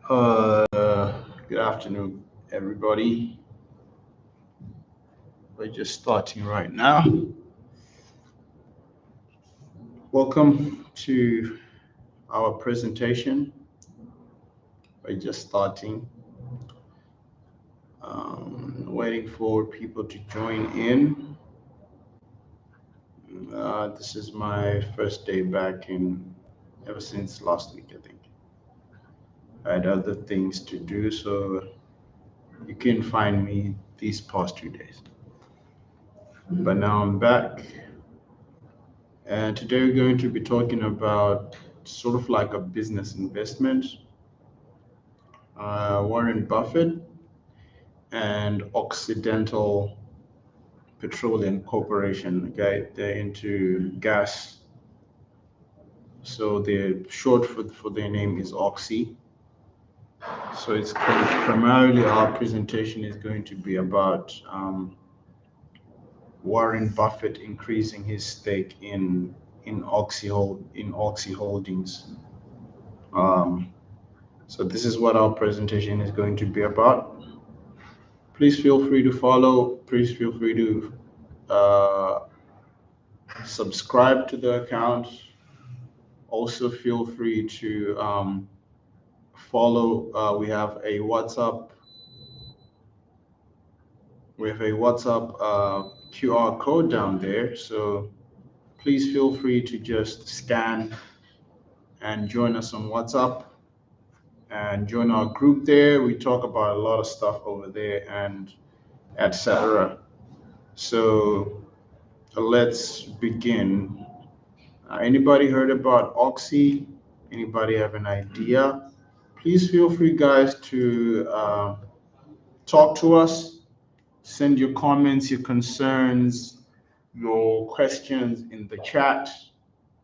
Uh, Good afternoon, everybody. We're just starting right now. Welcome to our presentation. We're just starting, waiting for people to join in. This is my first day back in ever since last week, I think. I had other things to do, so you couldn't find me these past 2 days. But now I'm back, and today we're going to be talking about sort of like a business investment. Warren Buffett and Occidental Petroleum Corporation. Okay, they're into gas, so the short for their name is OXY. So it's primarily our presentation is going to be about Warren Buffett increasing his stake in Oxy Holdings. Um, so this is what our presentation is going to be about. Please feel free to follow. Please feel free to uh, subscribe to the account. Also, feel free to follow. We have a WhatsApp. We have a WhatsApp QR code down there. So please feel free to just scan and join us on WhatsApp and join our group there. We talk about a lot of stuff over there and etc. So let's begin. Anybody heard about Oxy? Anybody have an idea? Please feel free, guys, to talk to us. Send your comments, your concerns, your questions in the chat.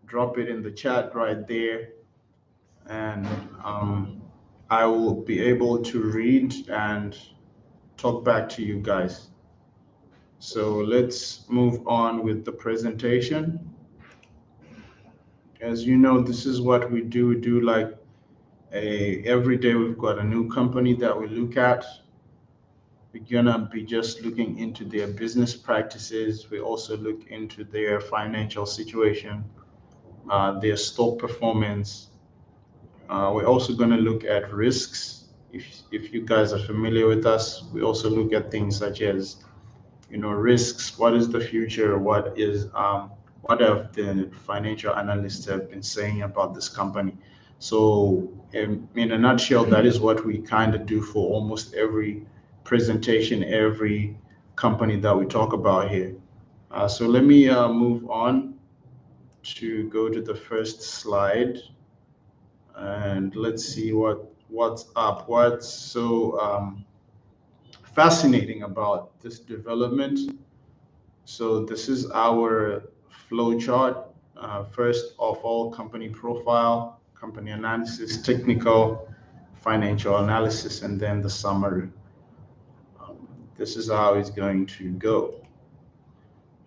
Drop it in the chat right there, and I will be able to read and talk back to you guys. So let's move on with the presentation. As you know, this is what we do. We do like every day we've got a new company that we look at. We're gonna be just looking into their business practices. We also look into their financial situation, their stock performance. We're also gonna look at risks. If you guys are familiar with us, we also look at things such as risks. What is the future? What have the financial analysts have been saying about this company? So, in a nutshell, that is what we kind of do for almost every presentation, every company that we talk about here. So let me move on to go to the first slide, and let's see what's up. What's so fascinating about this development? So this is our flow chart. First of all, company profile, company analysis, technical, financial analysis, and then the summary. This is how it's going to go.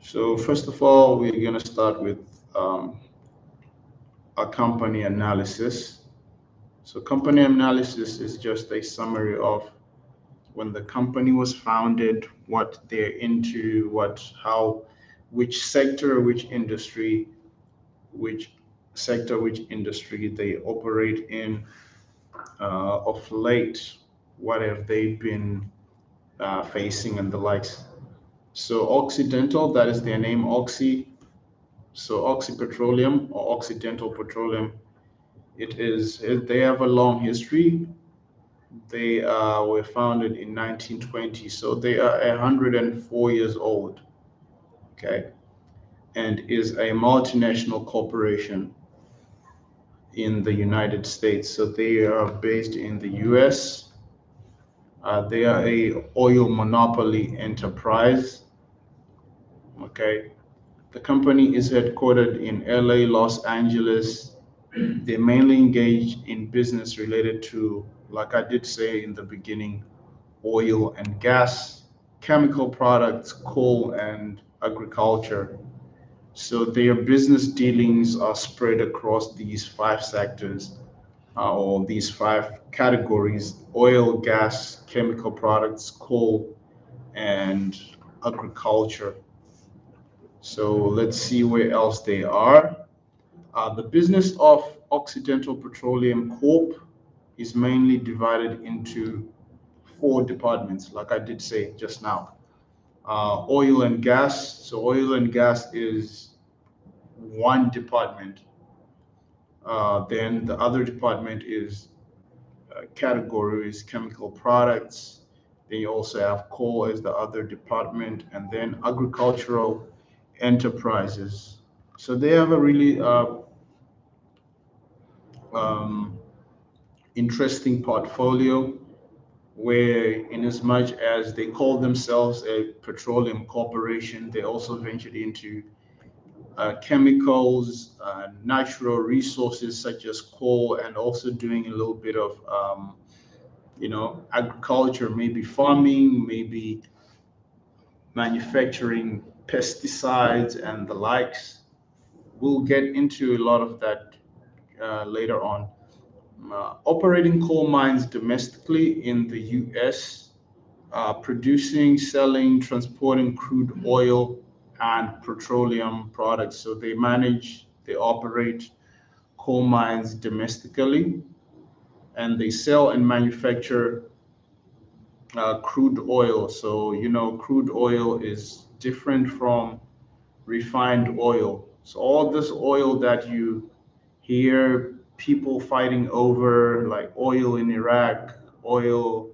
So first of all, we're going to start with um, a company analysis. So company analysis is just a summary of when the company was founded, what they're into, which sector, which which industry they operate in. Of late, what have they been facing and the likes. So Occidental, that is their name, Oxy. So Oxy Petroleum or Occidental Petroleum, they have a long history. They were founded in 1920, so they are 104 years old, okay, and is a multinational corporation in the United States. So they are based in the US. They are a oil monopoly enterprise, okay. The company is headquartered in LA, Los Angeles. They mainly engage in business related to, like I did say in the beginning, oil and gas, chemical products, coal, and agriculture. So their business dealings are spread across these five sectors. or these five categories: oil, gas, chemical products, coal, and agriculture. So let's see where else they are. The business of Occidental Petroleum Corp is mainly divided into four departments, like I did say just now. Oil and gas. So, oil and gas is one department. Then the other department is categories, chemical products. Then you also have coal as the other department, and then agricultural enterprises. So they have a really um, interesting portfolio where, in as much as they call themselves a petroleum corporation, they also ventured into chemicals, natural resources such as coal, and also doing a little bit of agriculture, maybe farming, maybe manufacturing pesticides and the likes. We'll get into a lot of that later on. Operating coal mines domestically in the US, producing, selling, transporting crude oil and petroleum products. So they operate coal mines domestically, and they sell and manufacture crude oil. So, crude oil is different from refined oil. So, all this oil that you hear people fighting over, like oil in Iraq, oil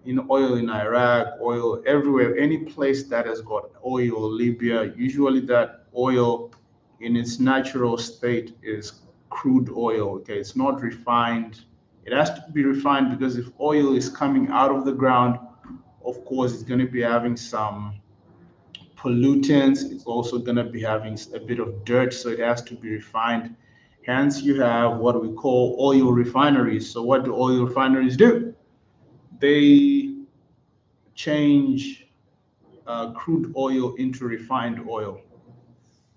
in Iraq, oil everywhere, any place that has got oil, Libya, usually that oil in its natural state is crude oil. Okay, it's not refined. It has to be refined because if oil is coming out of the ground, of course, it's going to be having some pollutants. It's also going to be having a bit of dirt, so it has to be refined. Hence, you have what we call oil refineries. So, what do oil refineries do? They change crude oil into refined oil.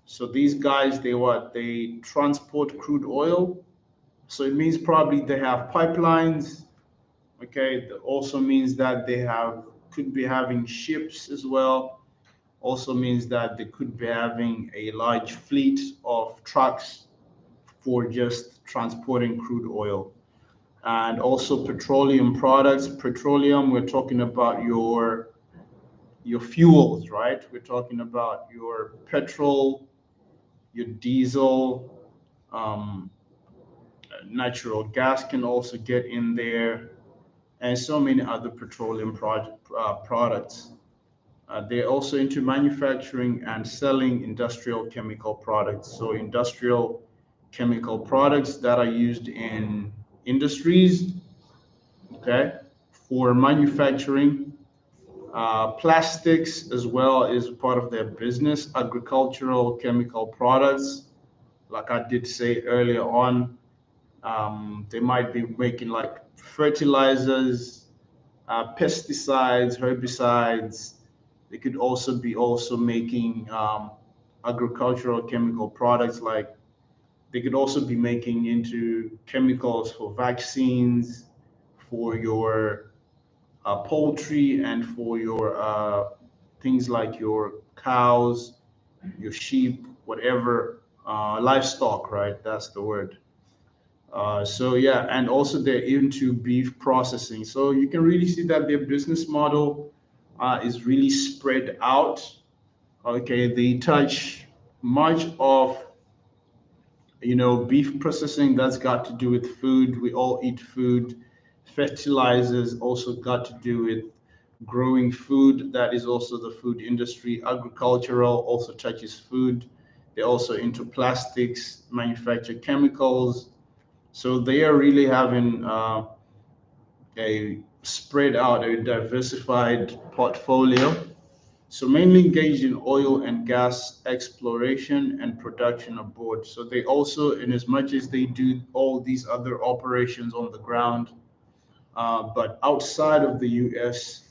So these guys, they transport crude oil. So it means probably they have pipelines. Okay, that also means that they have could be having ships as well. Also means that they could be having a large fleet of trucks for just transporting crude oil. And also petroleum products. Petroleum, we're talking about your fuels, right? We're talking about your petrol, your diesel, um, natural gas can also get in there, and so many other petroleum products. They're also into manufacturing and selling industrial chemical products. So, industrial chemical products that are used in industries, okay, for manufacturing. Plastics as well is part of their business. Agricultural chemical products, like I did say earlier on, they might be making like fertilizers, pesticides, herbicides. They could also be also making agricultural chemical products, like they could also be making into chemicals for vaccines, for your poultry, and for your things like your cows, your sheep, whatever, livestock, right? That's the word. So yeah, and also they're into beef processing. So you can really see that their business model is really spread out. Okay, they touch much of beef processing that's got to do with food. We all eat food. Fertilizers also got to do with growing food. That is also the food industry. Agricultural also touches food. They're also into plastics, manufacture chemicals. So they are really having a spread out, a diversified portfolio. So mainly engaged in oil and gas exploration and production aboard. So they also, in as much as they do all these other operations on the ground, but outside of the U.S.,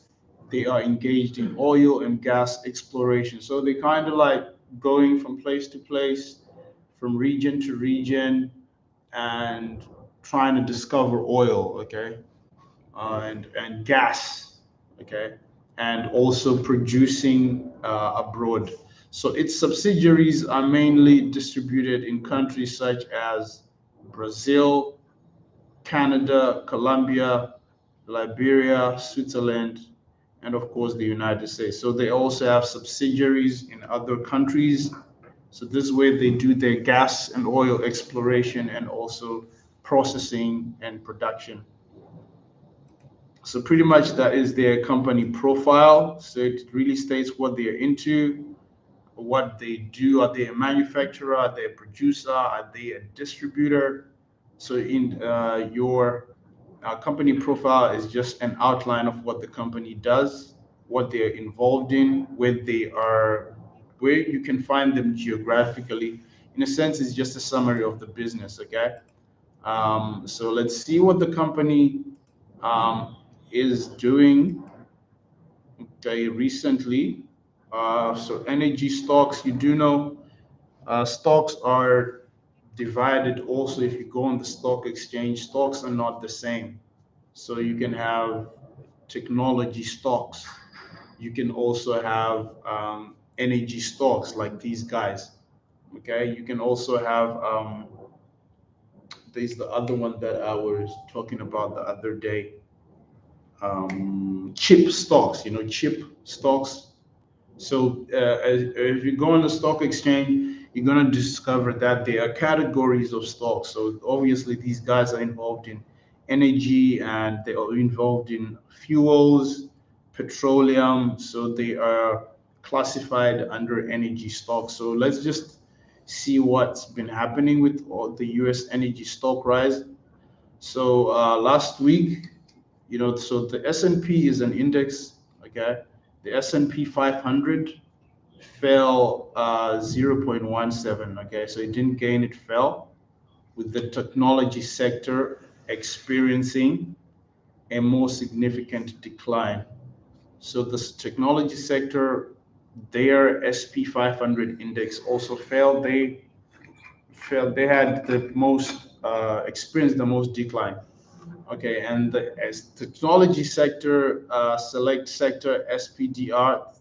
they are engaged in oil and gas exploration. So they kind of like going from place to place, from region to region, and trying to discover oil, okay, and gas, okay, and also producing abroad. So its subsidiaries are mainly distributed in countries such as Brazil, Canada, Colombia, Liberia, Switzerland, and of course the United States. So they also have subsidiaries in other countries. So this way they do their gas and oil exploration and also processing and production. So pretty much that is their company profile. So it really states what they're into, what they do. Are they a manufacturer? Are they a producer? Are they a distributor? So in your company profile is just an outline of what the company does, what they're involved in, where you can find them geographically. In a sense, it's just a summary of the business. Okay. So let's see what the company um, is doing. Okay, recently. So energy stocks, you do know, stocks are divided also. If you go on the stock exchange, stocks are not the same. So you can have technology stocks. You can also have energy stocks like these guys. Okay, you can also have there's the other one that I was talking about the other day. Chip stocks, chip stocks. So as you go on the stock exchange, you're going to discover that there are categories of stocks. So obviously, these guys are involved in energy and they are involved in fuels, petroleum. So they are classified under energy stocks. So let's just see what's been happening with all the U.S. energy stock rise. So last week, so the S&P is an index, okay? The S&P 500 fell 0.17, okay? So it didn't gain, it fell, with the technology sector experiencing a more significant decline. So this technology sector, their SP 500 index also fell. They had the most experienced the most decline. Okay, and the as technology sector, select sector SPDR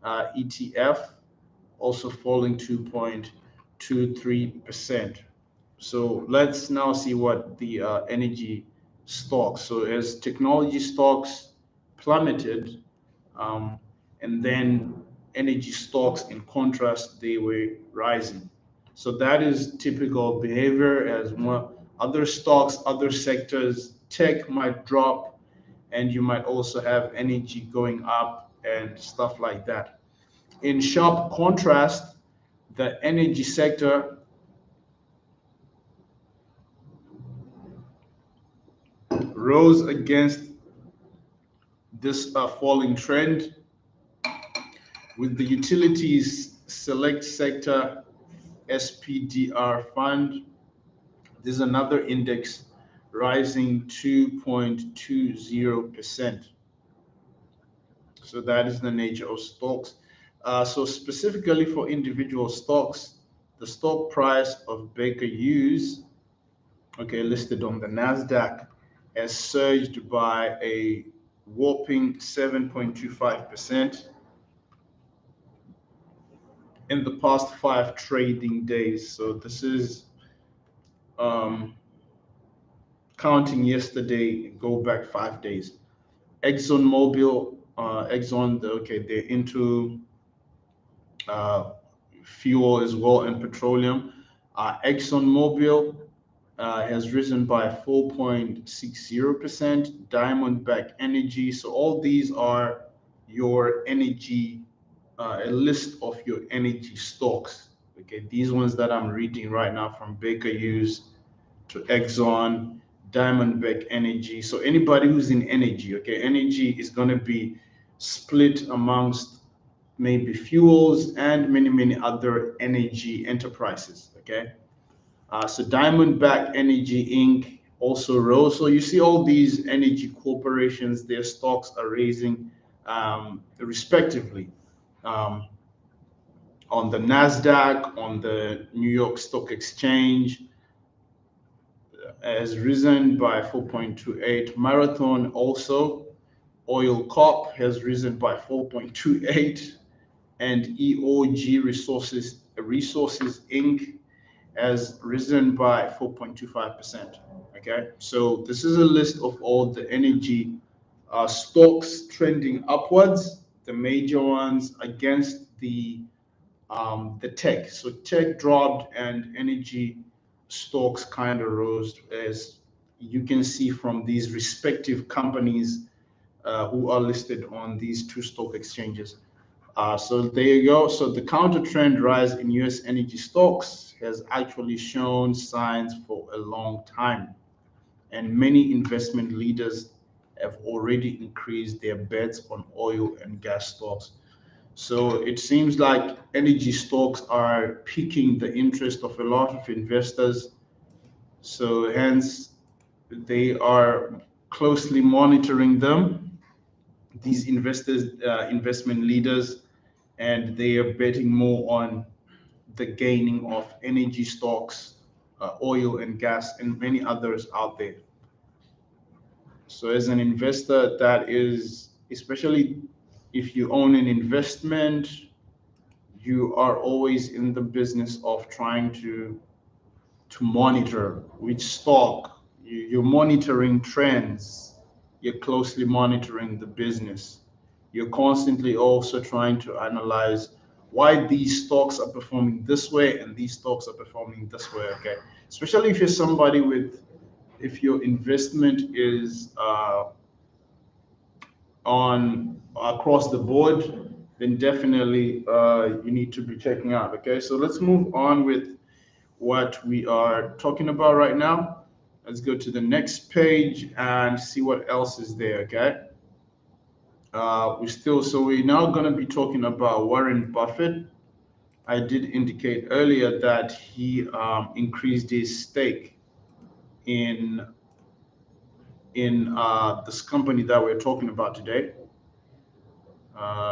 ETF also falling 2.23%. So let's now see what the energy stocks. So as technology stocks plummeted, um, and then energy stocks, in contrast, they were rising. So that is typical behavior as more other stocks, other sectors, tech might drop, and you might also have energy going up and stuff like that. In sharp contrast, the energy sector rose against this falling trend, with the utilities select sector SPDR fund. This is another index rising 2.20%. So that is the nature of stocks. So specifically for individual stocks, the stock price of Baker Hughes, okay, listed on the Nasdaq, has surged by a whopping 7.25% in the past 5 trading days. So this is um, counting yesterday, go back 5 days. ExxonMobil, okay, they're into uh, fuel as well and petroleum. ExxonMobil has risen by 4.60%. Diamondback Energy. So all these are your energy, a list of your energy stocks. Okay, these ones that I'm reading right now from Baker Hughes to Exxon, Diamondback Energy. So anybody who's in energy, okay, energy is going to be split amongst maybe fuels and many, many other energy enterprises, okay? So Diamondback Energy Inc. also rose. So you see all these energy corporations, their stocks are raising respectively um, on the NASDAQ, on the New York Stock Exchange, has risen by 4.28. Marathon also. Oil Corp has risen by 4.28, and EOG Resources Inc. has risen by 4.25%. Okay, so this is a list of all the energy stocks trending upwards, the major ones against the tech. So tech dropped and energy stocks kind of rose, as you can see from these respective companies who are listed on these two stock exchanges. So there you go. So the counter trend rise in US energy stocks has actually shown signs for a long time, and many investment leaders have already increased their bets on oil and gas stocks. So it seems like energy stocks are piquing the interest of a lot of investors. So hence, they are closely monitoring them, these investment leaders, and they are betting more on the gaining of energy stocks, oil and gas, and many others out there. So as an investor, that is, especially if you own an investment, you are always in the business of trying to monitor which stock. You're monitoring trends, you're closely monitoring the business, you're constantly also trying to analyze why these stocks are performing this way and these stocks are performing this way. Okay, especially if you're somebody with, if your investment is on across the board, then definitely you need to be checking out. Okay, so let's move on with what we are talking about right now. Let's go to the next page and see what else is there. Okay, we're now going to be talking about Warren Buffett. I did indicate earlier that he increased his stake in this company that we're talking about today.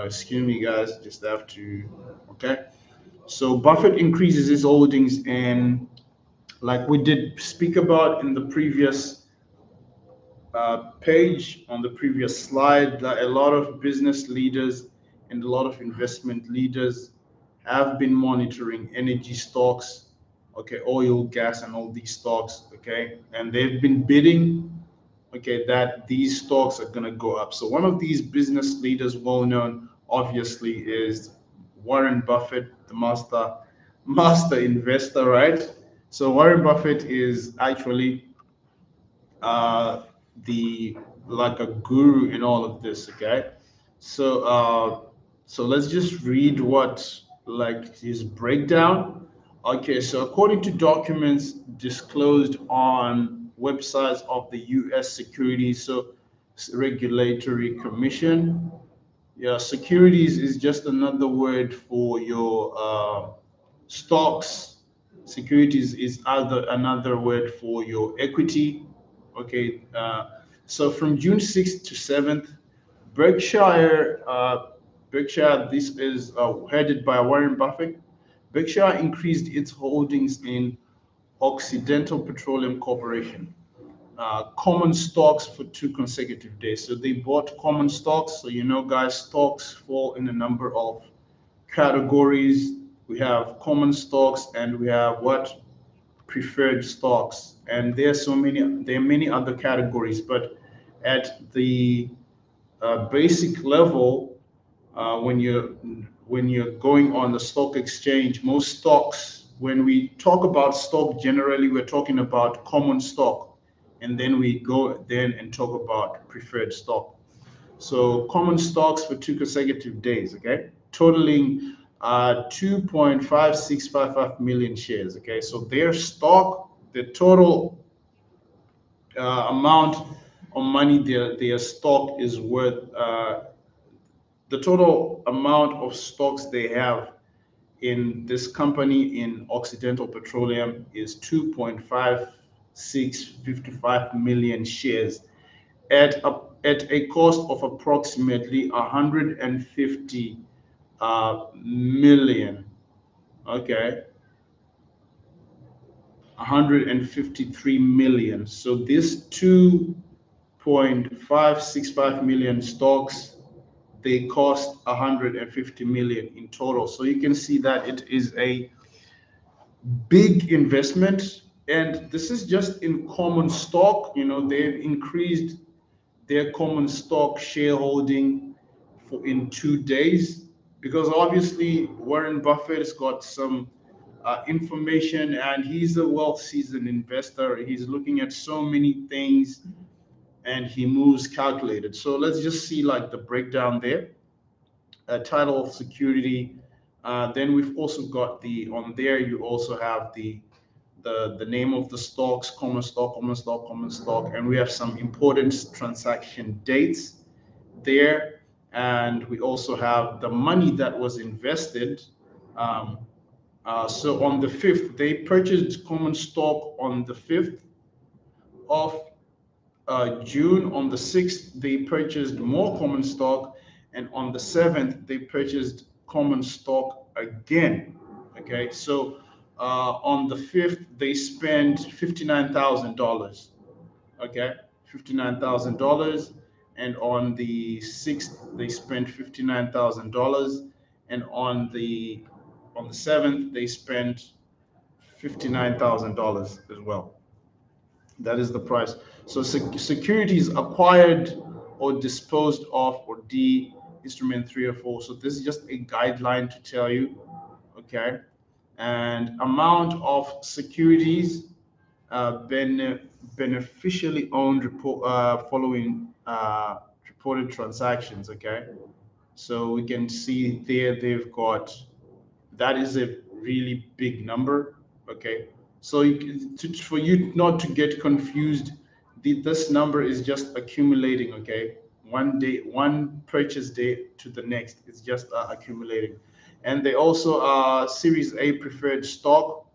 Excuse me, guys, just have to. Okay, so Buffett increases his holdings in, like we did speak about in the previous page, on the previous slide, that a lot of business leaders and a lot of investment leaders have been monitoring energy stocks, okay, oil, gas, and all these stocks, okay, and they've been bidding, okay, that these stocks are going to go up. So one of these business leaders, well known, obviously, is Warren Buffett, the master investor, right? So Warren Buffett is actually uh, the like a guru in all of this. Okay, so so let's just read what like his breakdown. Okay, so according to documents disclosed on websites of the U.S. Securities Regulatory Commission, yeah, securities is just another word for your stocks. Securities is other another word for your equity. Okay, so from June 6th to 7th, Berkshire, Berkshire, this is headed by Warren Buffett. Berkshire increased its holdings in Occidental Petroleum Corporation, common stocks for 2 consecutive days. So they bought common stocks. So, you know, guys, stocks fall in a number of categories. We have common stocks and we have what? Preferred stocks. And there are many other categories. But at the basic level, when you're going on the stock exchange, most stocks, when we talk about stock, generally we're talking about common stock, and then we go then and talk about preferred stock. So common stocks for 2 consecutive days, okay, totaling 2.5655 million shares. Okay, so their stock, the total amount of money their stock is worth, the total amount of stocks they have in this company in Occidental Petroleum is 2.5655 million shares at a cost of approximately 150 million. Okay. 153 million. So this 2.565 million stocks, they cost 150 million in total. So you can see that it is a big investment, and this is just in common stock. They've increased their common stock shareholding for in 2 days, because obviously Warren Buffett has got some information, and he's a well seasoned investor. He's looking at so many things, and he moves calculated. So let's just see like the breakdown there. Title of security. Then we've also got the on there. You also have the name of the stocks, common stock, common stock, common stock, and we have some important transaction dates there, and we also have the money that was invested. Um, so on the 5th, they purchased common stock on the 5th of June. On the 6th, they purchased more common stock, and on the 7th, they purchased common stock again. Okay, so on the 5th, they spent $59,000. Okay, $59,000, and on the 6th, they spent $59,000, and on the 7th, they spent $59,000 as well. That is the price. So securities acquired or disposed of, or D, instrument 3 or 4. So this is just a guideline to tell you, okay? And amount of securities beneficially owned following reported transactions, okay? So we can see there they've got, that is a really big number. Okay, so for you not to get confused, this number is just accumulating. Okay, one day, one purchase day to the next, it's just accumulating. And they also are Series A preferred stock.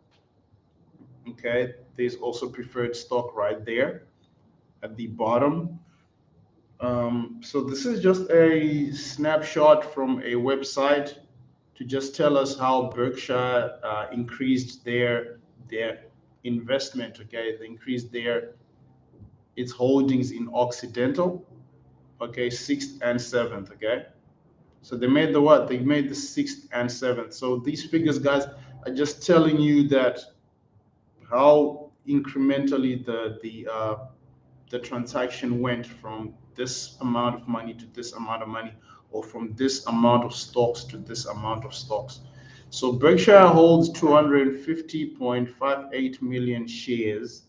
Okay, there's also preferred stock right there at the bottom. So this is just a snapshot from a website to just tell us how Berkshire increased their investment. Okay, they increased its holdings in Occidental. Okay, sixth and seventh. Okay, so they made the what? They made the sixth and seventh. So these figures, guys, are just telling you that how incrementally the transaction went from this amount of money to this amount of money, or from this amount of stocks to this amount of stocks. So Berkshire holds 250.58 million shares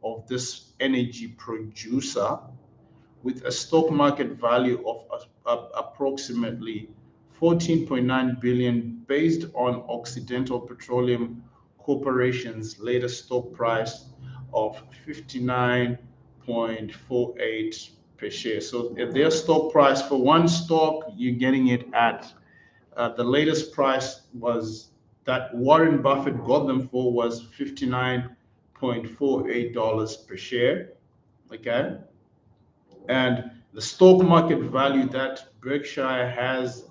of this energy producer, with a stock market value of approximately 14.9 billion, based on Occidental Petroleum Corporation's latest stock price of 59.48 per share. So if their stock price for one stock, you're getting it at the latest price was that Warren Buffett got them for was $59.48 per share. Okay, and the stock market value that Berkshire has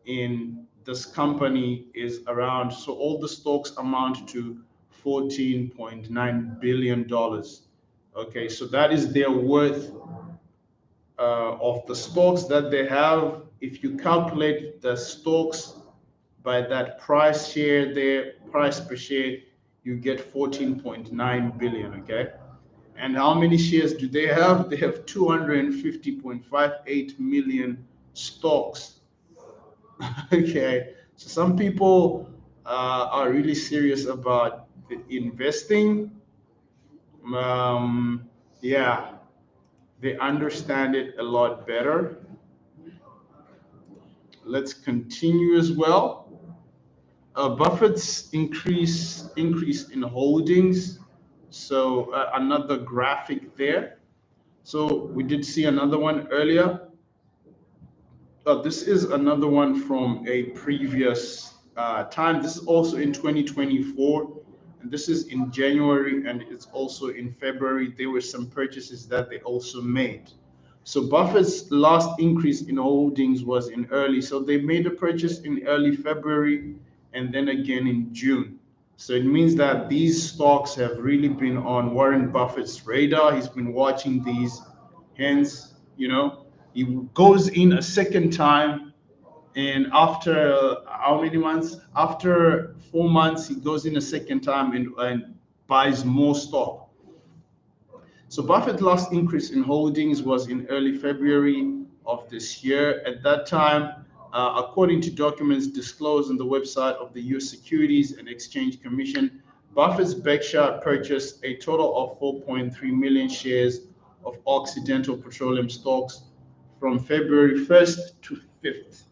in this company is around, so all the stocks amount to $14.9 billion. Okay, so that is their worth of the stocks that they have. If you calculate the stocks by that price share, their price per share, you get 14.9 billion. Okay, and how many shares do they have? They have 250.58 million stocks. Okay, so some people are really serious about the investing. Yeah, they understand it a lot better. Let's continue as well. Buffett's increase in holdings. So another graphic there. So we did see another one earlier. This is another one from a previous time. This is also in 2024, and this is in January, and it's also in February. There were some purchases that they also made. So Buffett's last increase in holdings was in early. So they made a purchase in early February, and then again in June. So it means that these stocks have really been on Warren Buffett's radar. He's been watching these. Hence, he goes in a second time, and after how many months? After 4 months, he goes in a second time and buys more stock. So Buffett's last increase in holdings was in early February of this year. At that time, according to documents disclosed on the website of the U.S. Securities and Exchange Commission, Buffett's Berkshire purchased a total of 4.3 million shares of Occidental Petroleum stocks from February 1st to 5th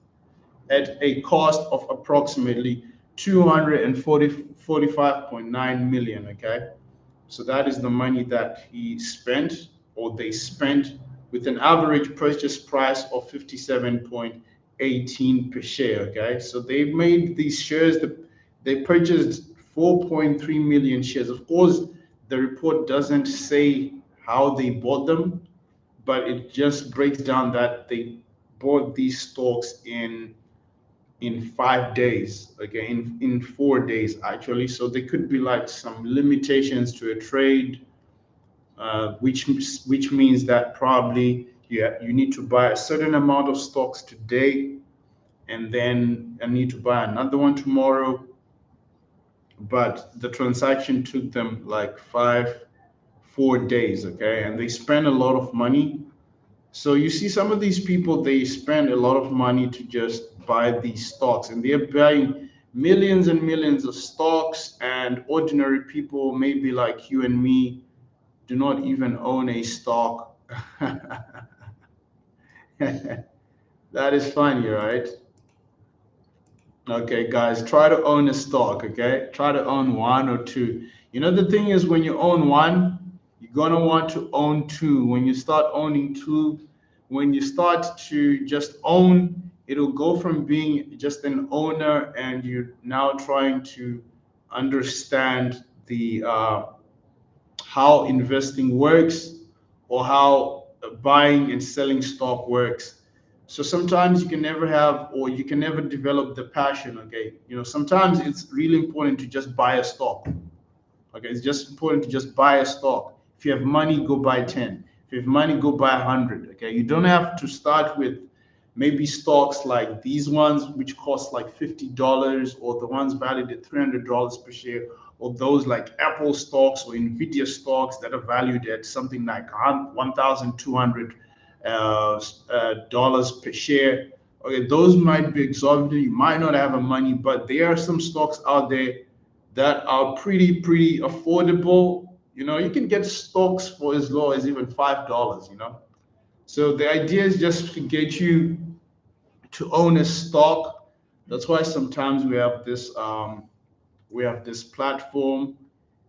at a cost of approximately 245.9 million. Okay. So that is the money that he spent, or they spent, with an average purchase price of 57.18 per share. Okay, so they made these shares. They purchased 4.3 million shares. Of course, the report doesn't say how they bought them, but it just breaks down that they bought these stocks in 5 days, okay, in 4 days actually. So there could be like some limitations to a trade, which means that probably you need to buy a certain amount of stocks today, and then I need to buy another one tomorrow. But the transaction took them like 4 days, okay, and they spent a lot of money. So you see some of these people, they spend a lot of money to just buy these stocks, and they're buying millions and millions of stocks, and ordinary people, maybe like you and me, do not even own a stock. That is funny, right? Okay, guys, try to own a stock, okay? Try to own one or two. The thing is, when you own one, you're gonna want to own two. When you start owning two, when you start to just own, it'll go from being just an owner, and you're now trying to understand the how investing works, or how buying and selling stock works. So sometimes you can never have, or you can never develop the passion. Okay, sometimes it's really important to just buy a stock. Okay, it's just important to just buy a stock. If you have money, go buy 10. If you have money, go buy 100. Okay, you don't have to start with maybe stocks like these ones, which cost like $50, or the ones valued at $300 per share, or those like Apple stocks or Nvidia stocks that are valued at something like $1,200 dollars per share. Okay, those might be exorbitant. You might not have the money, but there are some stocks out there that are pretty affordable. You can get stocks for as low as even $5. So the idea is just to get you to own a stock. That's why sometimes we have this platform.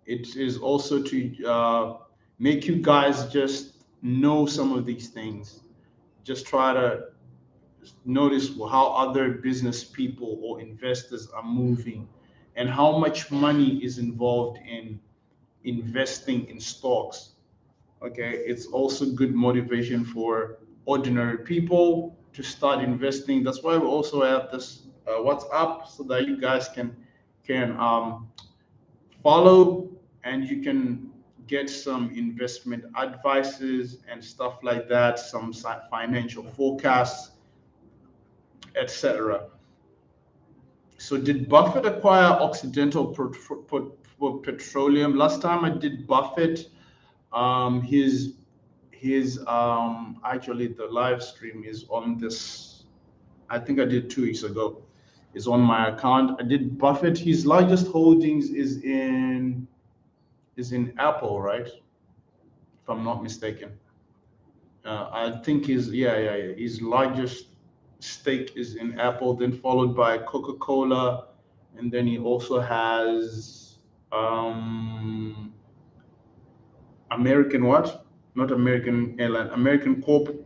It is also to make you guys just know some of these things. Just try to notice how other business people or investors are moving, and how much money is involved in investing in stocks. Okay, it's also good motivation for ordinary people to start investing. That's why we also have this WhatsApp, so that you guys can follow, and you can get some investment advices and stuff like that, some financial forecasts, etc. So did Buffett acquire Occidental Petroleum? Last time I did Buffett, his actually the live stream is on this. I think I did 2 weeks ago. Is on my account. I did Buffett. His largest holdings is in Apple, right? If I'm not mistaken. I think his largest stake is in Apple, then followed by Coca-Cola, and then he also has American what? Not American Airline, American Corp.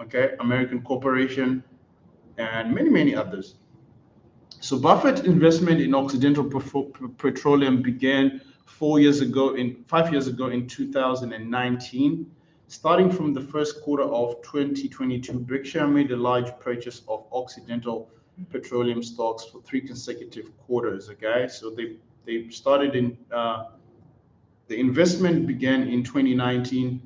Okay, American Corporation, and many others. So Buffett's investment in Occidental Petroleum began 5 years ago in 2019. Starting from the first quarter of 2022, Berkshire made a large purchase of Occidental Petroleum stocks for 3 consecutive quarters. Okay, so they They started in the investment began in 2019,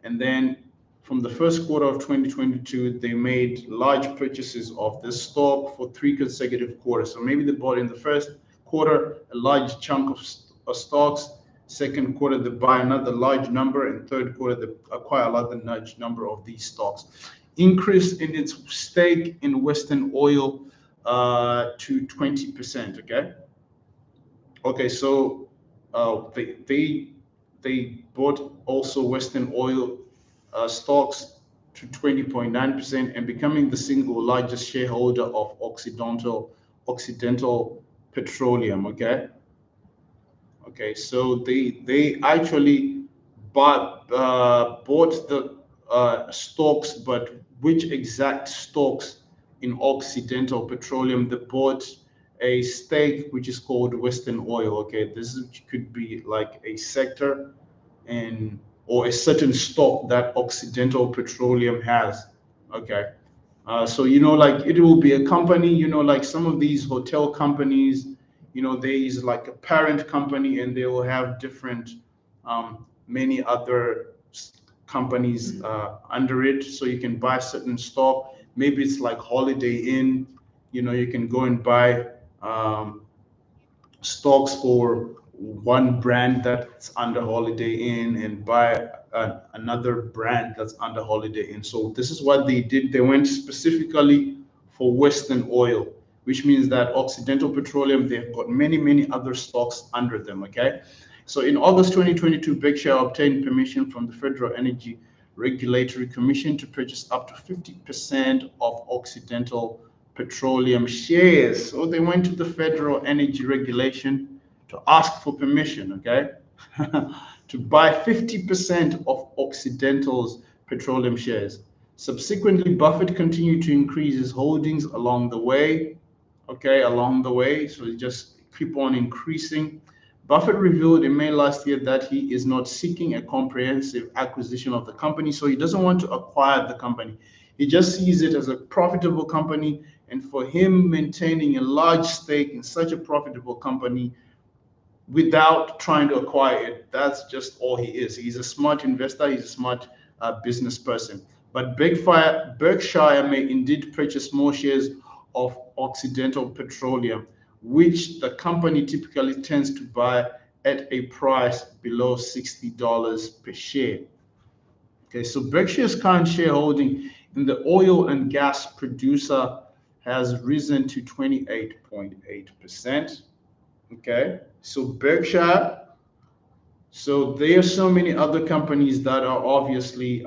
and then from the first quarter of 2022, they made large purchases of this stock for 3 consecutive quarters. So maybe they bought in the first quarter a large chunk of stocks. Second quarter, they buy another large number, and third quarter, they acquire a large number of these stocks. Increase in its stake in Western Oil to 20%. Okay, so they bought also Western Oil stocks to 20.9% and becoming the single largest shareholder of Occidental Petroleum. Okay, so they actually bought the stocks, but which exact stocks in Occidental Petroleum? They bought a stake which is called Western Oil. Okay, could be like a sector and or a certain stock that Occidental Petroleum has. Okay, so like it will be a company. Like some of these hotel companies, there is like a parent company, and they will have different many other companies under it. So you can buy certain stock. Maybe it's like Holiday Inn. You can go and buy stocks for one brand that's under Holiday Inn and buy another brand that's under Holiday Inn. So this is what they did. They went specifically for Western Oil, which means that Occidental Petroleum, they've got many other stocks under them. Okay. So in August 2022, Berkshire obtained permission from the Federal Energy Regulatory Commission to purchase up to 50% of Occidental Petroleum shares. So they went to the Federal Energy Regulation to ask for permission, okay, to buy 50% of Occidental's petroleum shares. Subsequently, Buffett continued to increase his holdings along the way, so it just keep on increasing. Buffett revealed in May last year that he is not seeking a comprehensive acquisition of the company, so he doesn't want to acquire the company. He just sees it as a profitable company, and for him, maintaining a large stake in such a profitable company without trying to acquire it, that's just all he is. He's a smart investor, he's a smart business person. But Berkshire may indeed purchase more shares of Occidental Petroleum, which the company typically tends to buy at a price below $60 per share. Okay, so Berkshire's current shareholding in the oil and gas producer has risen to 28.8%. Okay, so Berkshire, so there are so many other companies that are obviously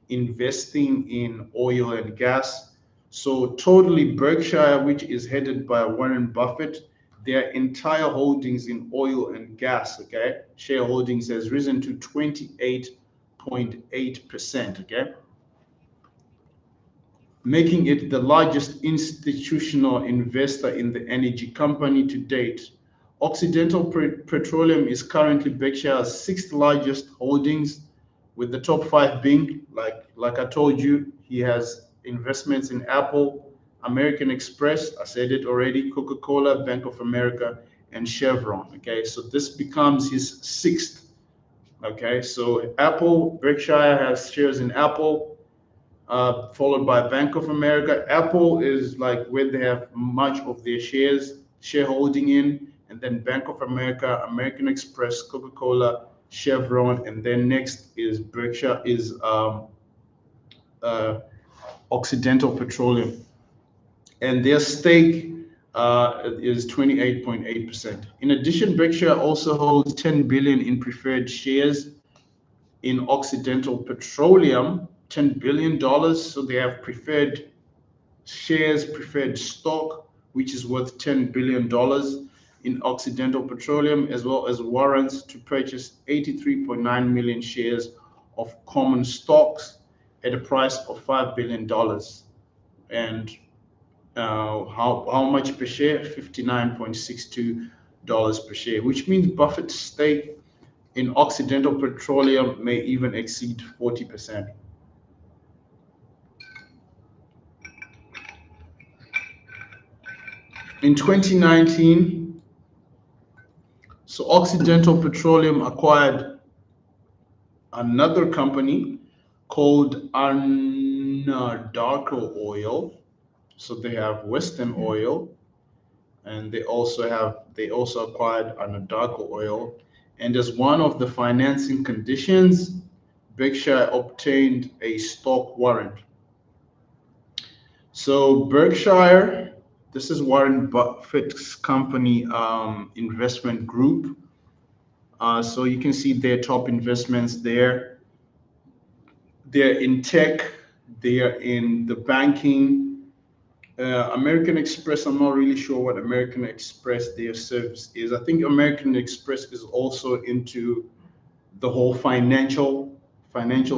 investing in oil and gas. So totally Berkshire, which is headed by Warren Buffett, their entire holdings in oil and gas, okay, shareholdings has risen to 28.8%, okay, making it the largest institutional investor in the energy company to date. Occidental Petroleum is currently Berkshire's sixth largest holdings, with the top five being, like I told you, he has investments in Apple, American Express, I said it already, Coca-Cola, Bank of America, and Chevron. Okay, so this becomes his sixth. Okay, so Apple, Berkshire has shares in Apple, followed by Bank of America. Apple is like where they have much of their shareholding in, and then Bank of America, American Express, Coca-Cola, Chevron, and then next is Berkshire is Occidental Petroleum, and their stake is 28.8%. In addition, Berkshire also holds 10 billion in preferred shares in Occidental Petroleum, $10 billion. So they have preferred shares, preferred stock, which is worth $10 billion in Occidental Petroleum, as well as warrants to purchase 83.9 million shares of common stocks at a price of $5 billion. And how much per share? $59.62 per share, which means Buffett's stake in Occidental Petroleum may even exceed 40%. In 2019, So Occidental Petroleum acquired another company called Anadarko Oil. So they have Western Oil, and they also acquired Anadarko Oil. And as one of the financing conditions, Berkshire obtained a stock warrant. So Berkshire, this is Warren Buffett's company investment group. So you can see their top investments there. They're in tech, they are in the banking. American Express, I'm not really sure what American Express their service is. I think American Express is also into the whole financial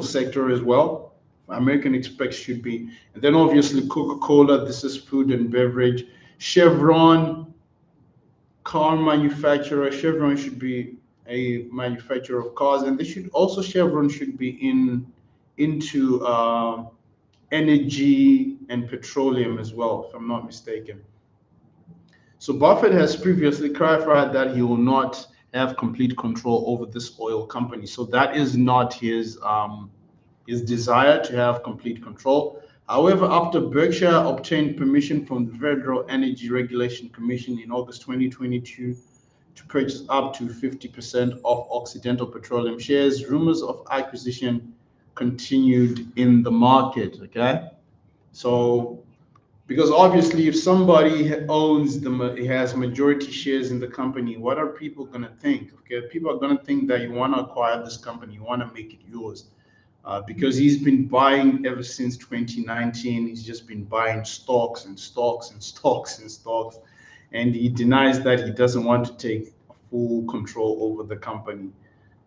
sector as well. American Express should be, and then obviously Coca-Cola. This is food and beverage. Chevron, car manufacturer. Chevron should be a manufacturer of cars, and they should also Chevron should be into energy and petroleum as well, if I'm not mistaken. So Buffett has previously clarified that he will not have complete control over this oil company. So that is not his desire to have complete control. However, after Berkshire obtained permission from the Federal Energy Regulation Commission in August 2022 to purchase up to 50% of Occidental Petroleum shares, rumors of acquisition continued in the market. Okay, so because obviously if somebody owns has majority shares in the company, what are people going to think? Okay, people are going to think that you want to acquire this company, you want to make it yours. Because he's been buying ever since 2019. He's just been buying stocks and stocks and stocks and stocks, and he denies that he doesn't want to take full control over the company.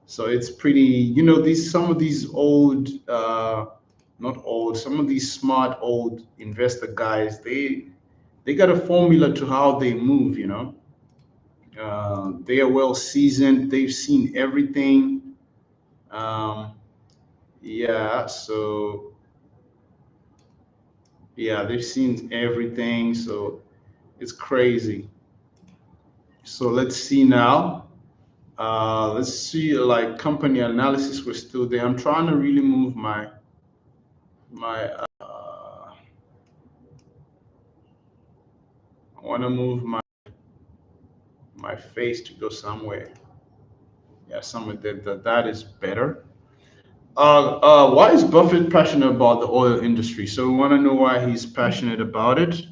So it's pretty, these some of these old, not old, some of these smart old investor guys, they got a formula to how they move. They are well seasoned. They've seen everything. Um, yeah, so yeah, they've seen everything. So it's crazy. So let's see now. Let's see, like company analysis. We're still there. I'm trying to really move my. I want to move my face to go somewhere. Yeah, somewhere that is better. Why is Buffett passionate about the oil industry? So we want to know why he's passionate about it.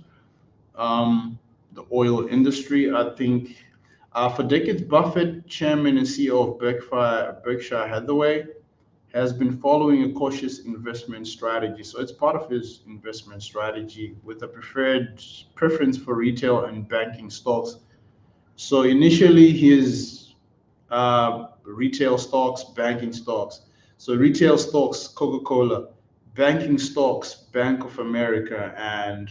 The oil industry, I think, for decades, Buffett, chairman and CEO of Berkshire Hathaway, has been following a cautious investment strategy. So it's part of his investment strategy with a preferred preference for retail and banking stocks. So initially, his retail stocks, banking stocks. So retail stocks, Coca-Cola, banking stocks, Bank of America, and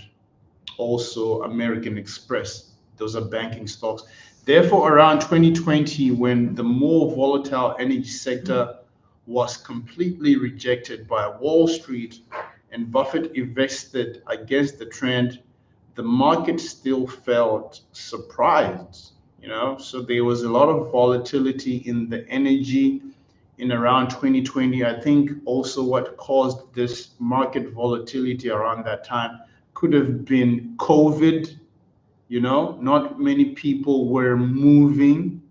also American Express. Those are banking stocks. Therefore, around 2020, when the more volatile energy sector was completely rejected by Wall Street and Buffett invested against the trend, the market still felt surprised. So there was a lot of volatility in the energy in around 2020. I think also what caused this market volatility around that time could have been COVID. Not many people were um,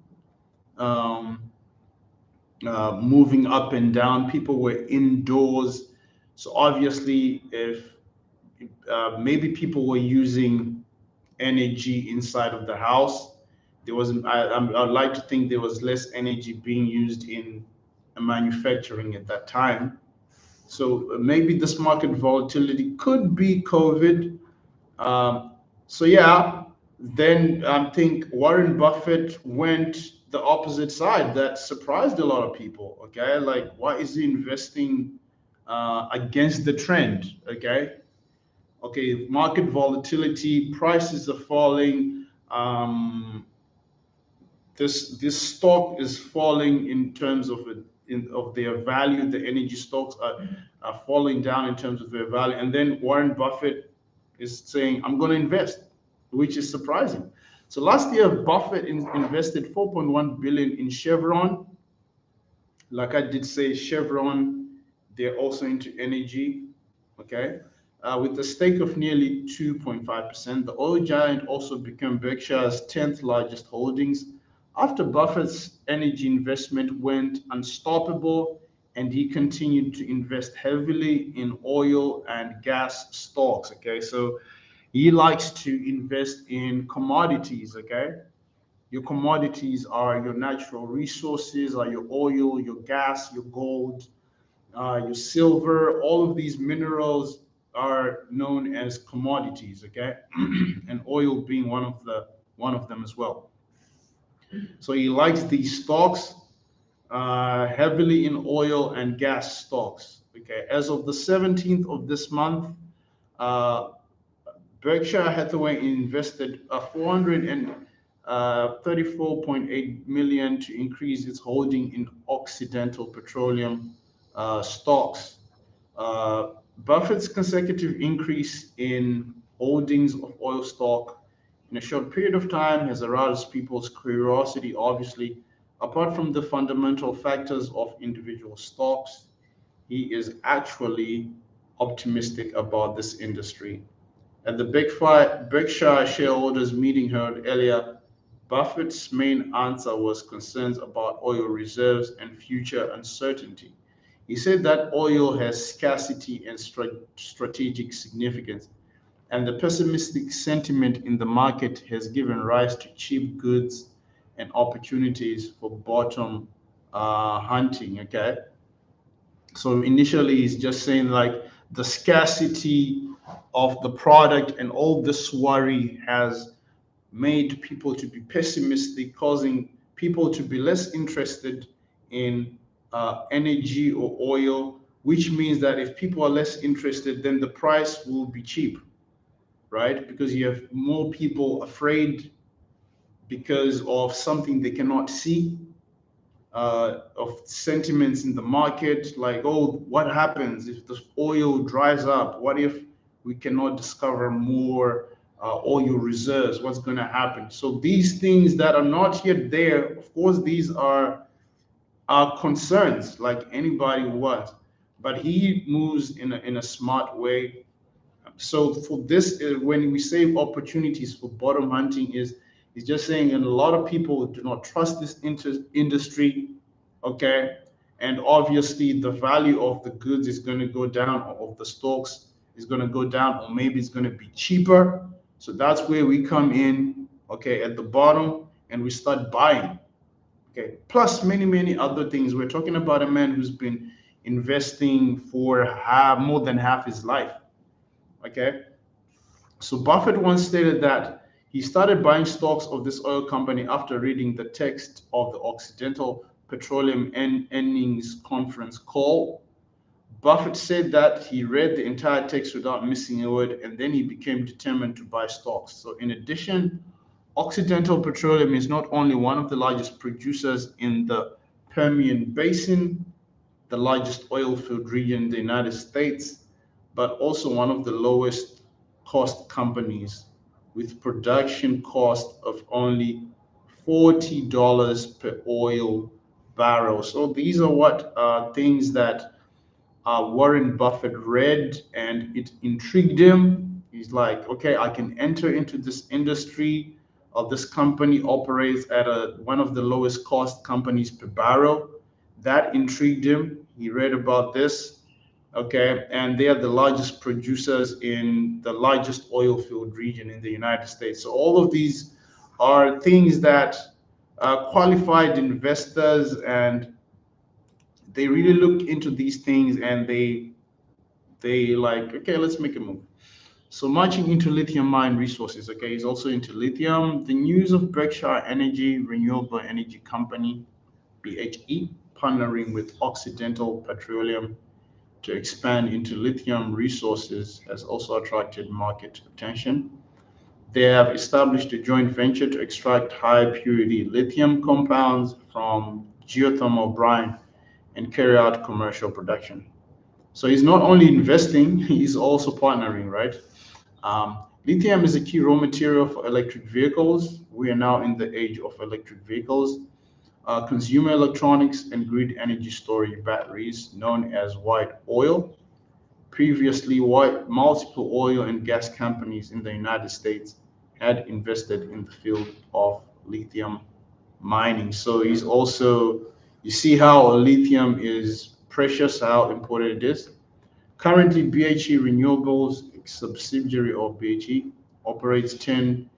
moving up and down. People were indoors. So obviously, if maybe people were using energy inside of the house, there was I'd like to think there was less energy being used in manufacturing at that time. So maybe this market volatility could be COVID. Um, so yeah, then I think Warren Buffett went the opposite side. That surprised a lot of people. Okay, like why is he investing against the trend? Okay, market volatility, prices are falling. This stock is falling in terms of of their value. The energy stocks are falling down in terms of their value, and then Warren Buffett is saying, "I'm going to invest," which is surprising. So last year, Buffett invested 4.1 billion in Chevron. Like I did say, Chevron, they're also into energy. Okay. With a stake of nearly 2.5%, the oil giant also became Berkshire's 10th largest holdings after Buffett's energy investment went unstoppable and he continued to invest heavily in oil and gas stocks. Okay. So he likes to invest in commodities. Okay. Your commodities are your natural resources, are your oil, your gas, your gold, your silver. All of these minerals are known as commodities, okay? And oil being one of them as well. So he likes these stocks heavily in oil and gas stocks. Okay, as of the 17th of this month, uh, Berkshire Hathaway invested 434.8 million to increase its holding in Occidental Petroleum stocks. Uh, Buffett's consecutive increase in holdings of oil stock in a short period of time has aroused people's curiosity, obviously. Apart from the fundamental factors of individual stocks, he is actually optimistic about this industry. At the Berkshire shareholders meeting held earlier, Buffett's main answer was concerns about oil reserves and future uncertainty. He said that oil has scarcity and strategic significance, and the pessimistic sentiment in the market has given rise to cheap goods and opportunities for bottom hunting. Okay, so initially, he's just saying like the scarcity of the product and all this worry has made people to be pessimistic, causing people to be less interested in energy or oil, which means that if people are less interested, then the price will be cheap, right? Because you have more people afraid because of something they cannot see, of sentiments in the market, like, oh, what happens if the oil dries up? What if we cannot discover more oil reserves? What's going to happen? So these things that are not yet there, of course, these are concerns like anybody was, but he moves in a smart way. So for this, when we say opportunities for bottom hunting, is just saying, and a lot of people do not trust this industry, okay, and obviously the value of the goods is going to go down, or of the stocks is going to go down, or maybe it's going to be cheaper. So that's where we come in, okay, at the bottom, and we start buying. Okay, plus many other things. We're talking about a man who's been investing for more than half his life. Okay, so Buffett once stated that he started buying stocks of this oil company after reading the text of the Occidental Petroleum earnings conference call. Buffett said that he read the entire text without missing a word, and then he became determined to buy stocks. So in addition, Occidental Petroleum is not only one of the largest producers in the Permian Basin, the largest oil field region in the United States, but also one of the lowest cost companies with production cost of only $40 per oil barrel. So these are what things that Warren Buffett read and it intrigued him. He's like, okay, I can enter into this industry. This company operates at one of the lowest cost companies per barrel. That intrigued him. He read about this, okay, and they are the largest producers in the largest oil field region in the United States. So all of these are things that qualified investors, and they really look into these things, and they like, okay, let's make a move. So marching into lithium mine resources, okay, he's also into lithium. The news of Berkshire Energy Renewable Energy Company, BHE, partnering with Occidental Petroleum to expand into lithium resources has also attracted market attention. They have established a joint venture to extract high purity lithium compounds from geothermal brine and carry out commercial production. So he's not only investing, he's also partnering, right? Lithium is a key raw material for electric vehicles. We are now in the age of electric vehicles, consumer electronics, and grid energy storage batteries, known as white oil. Previously, multiple oil and gas companies in the United States had invested in the field of lithium mining. So he's also, you see how lithium is precious, how important it is. Currently, BHE Renewables, a subsidiary of BHE, operates 10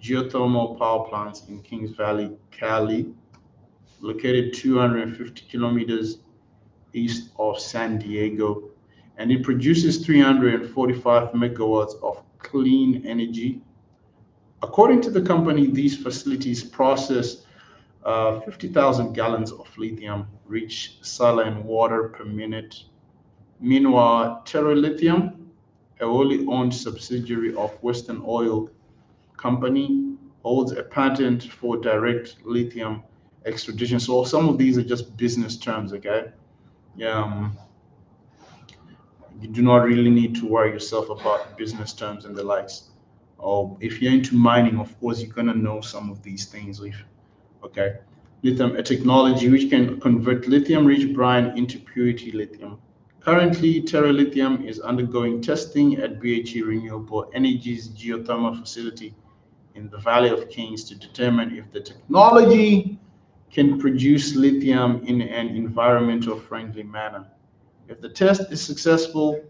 geothermal power plants in Kings Valley, Cali, located 250 kilometers east of San Diego, and it produces 345 megawatts of clean energy. According to the company, these facilities process 50,000 gallons of lithium rich saline water per minute. Meanwhile, Terra Lithium, a wholly owned subsidiary of Western Oil Company, holds a patent for direct lithium extradition. So some of these are just business terms, okay? Yeah, you do not really need to worry yourself about business terms and the likes. Or if you're into mining, of course, you're gonna know some of these things. Okay, lithium, a technology which can convert lithium-rich brine into purity lithium. Currently, Terra Lithium is undergoing testing at BHE Renewable Energy's geothermal facility in the Valley of Kings to determine if the technology can produce lithium in an environmental friendly manner. If the test is successful,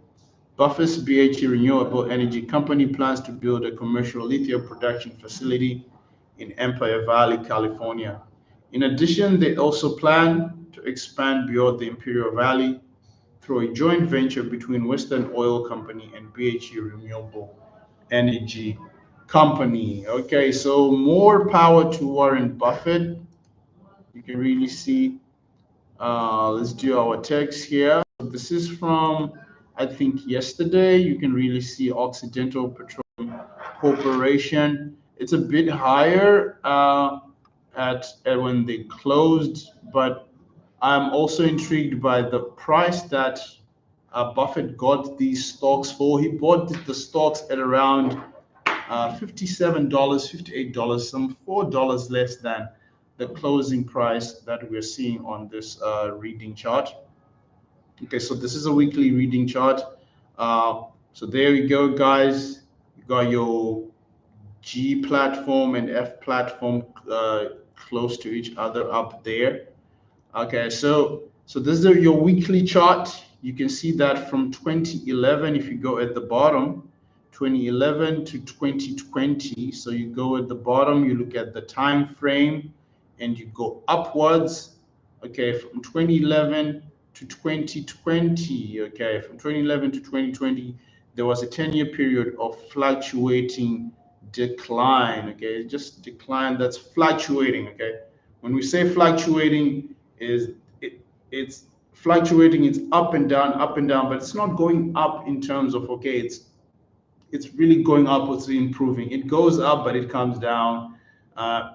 Buffett's BHE Renewable Energy Company plans to build a commercial lithium production facility in Empire Valley, California. In addition, they also plan to expand beyond the Imperial Valley through a joint venture between Western Oil Company and BHE Renewable Energy Company. Okay, so more power to Warren Buffett. You can really see. Let's do our text here. This is from, I think, yesterday. You can really see Occidental Petroleum Corporation. It's a bit higher at when they closed, but I'm also intrigued by the price that Buffett got these stocks for. He bought the stocks at around $57, $58, some $4 less than the closing price that we're seeing on this reading chart. Okay, so this is a weekly reading chart. So there you go, guys. You got your G platform and F platform close to each other up there. Okay, so this is your weekly chart. You can see that from 2011, if you go at the bottom, 2011 to 2020. So you go at the bottom, you look at the time frame, and you go upwards. Okay, from 2011 to 2020. Okay, from 2011 to 2020, there was a 10-year period of fluctuating decline. Okay, just decline that's fluctuating. Okay, when we say fluctuating, is it's fluctuating, it's up and down, but it's not going up in terms of, okay, it's really going upwards, improving. It goes up, but it comes down.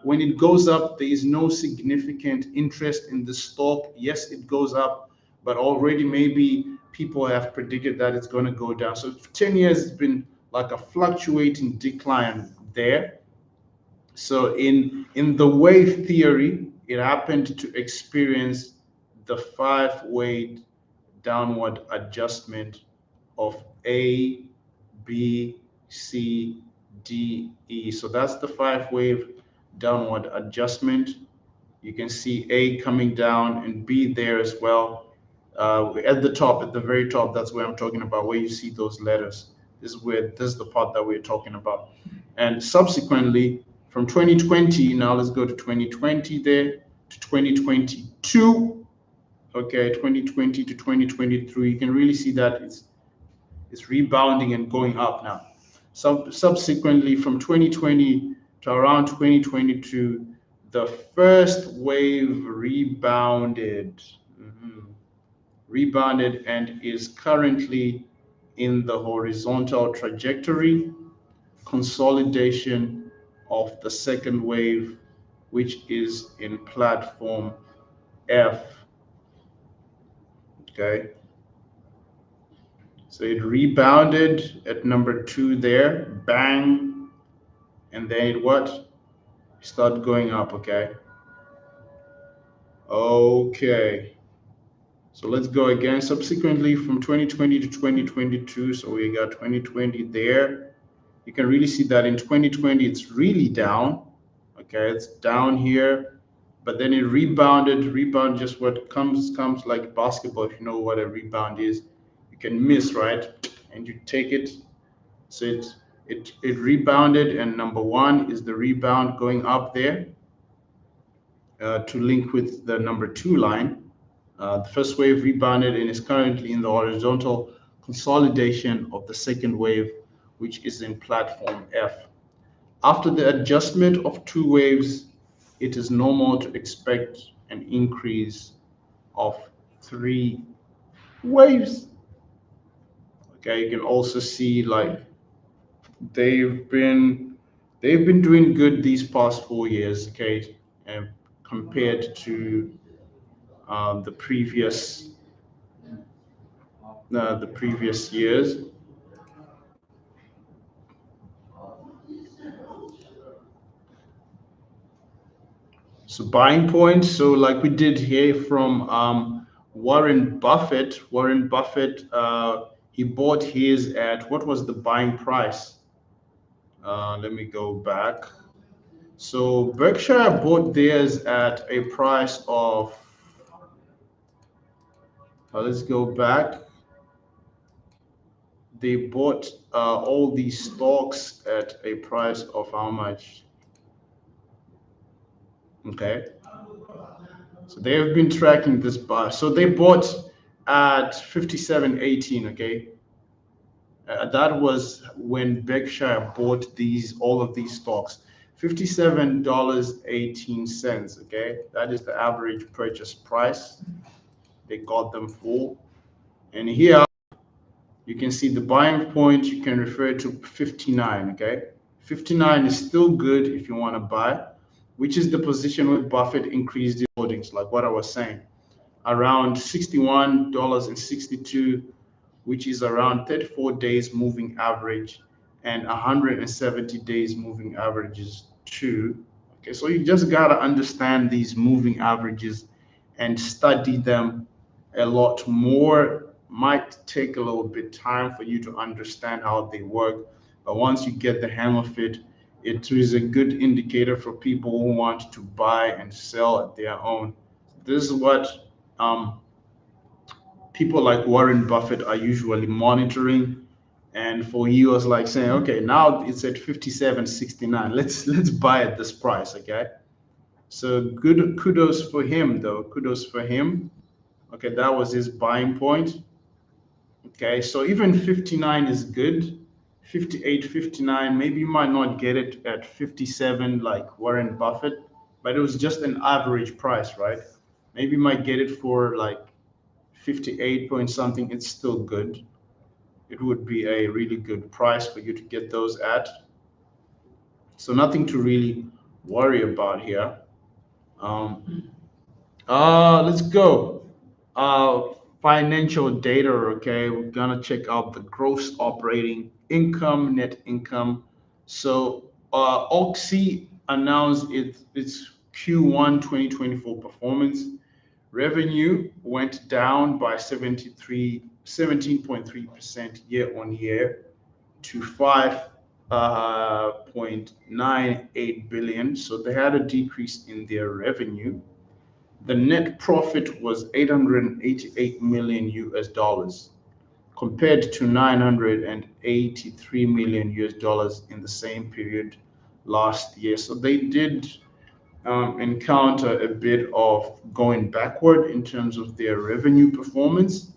When it goes up, there is no significant interest in the stock. Yes, it goes up, but already maybe people have predicted that it's going to go down. So for 10 years, it's been like a fluctuating decline there. So in the wave theory, it happened to experience the five-way downward adjustment of A, B, C, D, E. So that's the five-wave downward adjustment. You can see A coming down and B there as well. At the top, at the very top, that's where I'm talking about, where you see those letters. This is the part that we're talking about. And subsequently, from 2020, now let's go to 2020 there, to 2022. Okay, 2020 to 2023, you can really see that it's rebounding and going up now. Subsequently, from 2020 to around 2022, the first wave rebounded, rebounded and is currently in the horizontal trajectory. Consolidation of the second wave, which is in platform F. Okay. So it rebounded at number two there, bang, and then it what? Start going up, okay? Okay. So let's go again. Subsequently, from 2020 to 2022, so we got 2020 there. You can really see that in 2020, it's really down. Okay, it's down here, but then it rebounded. Rebound just what comes like basketball. If you know what a rebound is, you can miss, right? And you take it. So it rebounded, and number one is the rebound going up there to link with the number two line. The first wave rebounded and is currently in the horizontal consolidation of the second wave, which is in platform F. After the adjustment of two waves, it is normal to expect an increase of three waves. Okay, you can also see like they've been they've been doing good these past 4 years. Okay, and compared to the previous years. So buying points. So like we did here from Warren Buffett. Warren Buffett, he bought his at what was the buying price? Let me go back. So Berkshire bought theirs at a price of. Let's go back. They bought all these stocks at a price of how much? Okay. So they have been tracking this bar. So they bought at 57.18. Okay, that was when Berkshire bought these all of these stocks. $57.18. Okay, that is the average purchase price they got them for. And here you can see the buying point. You can refer to 59. Okay, 59 is still good if you want to buy, which is the position where Buffett increased his holdings, like what I was saying, around $61.62, which is around 34 days moving average and 170 days moving averages too. Okay, so you just gotta understand these moving averages and study them a lot more. Might take a little bit time for you to understand how they work, but once you get the hang of it, it is a good indicator for people who want to buy and sell at their own. This is what um, people like Warren Buffett are usually monitoring. And for he was like saying, okay, now it's at 57.69. Let's buy at this price, okay? So good kudos for him though. Kudos for him. Okay, that was his buying point. Okay, so even 59 is good. 58, 59, maybe you might not get it at 57 like Warren Buffett, but it was just an average price, right? Maybe you might get it for like 58 point something. It's still good. It would be a really good price for you to get those at. So nothing to really worry about here. Um, let's go. Financial data. Okay, we're gonna check out the gross operating income, net income. So OXY announced its Q1 2024 performance. Revenue went down by 17.3% year on year to 5.98 billion. So they had a decrease in their revenue. The net profit was 888 million US dollars compared to 983 million US dollars in the same period last year. So they did encounter a bit of going backward in terms of their revenue performance.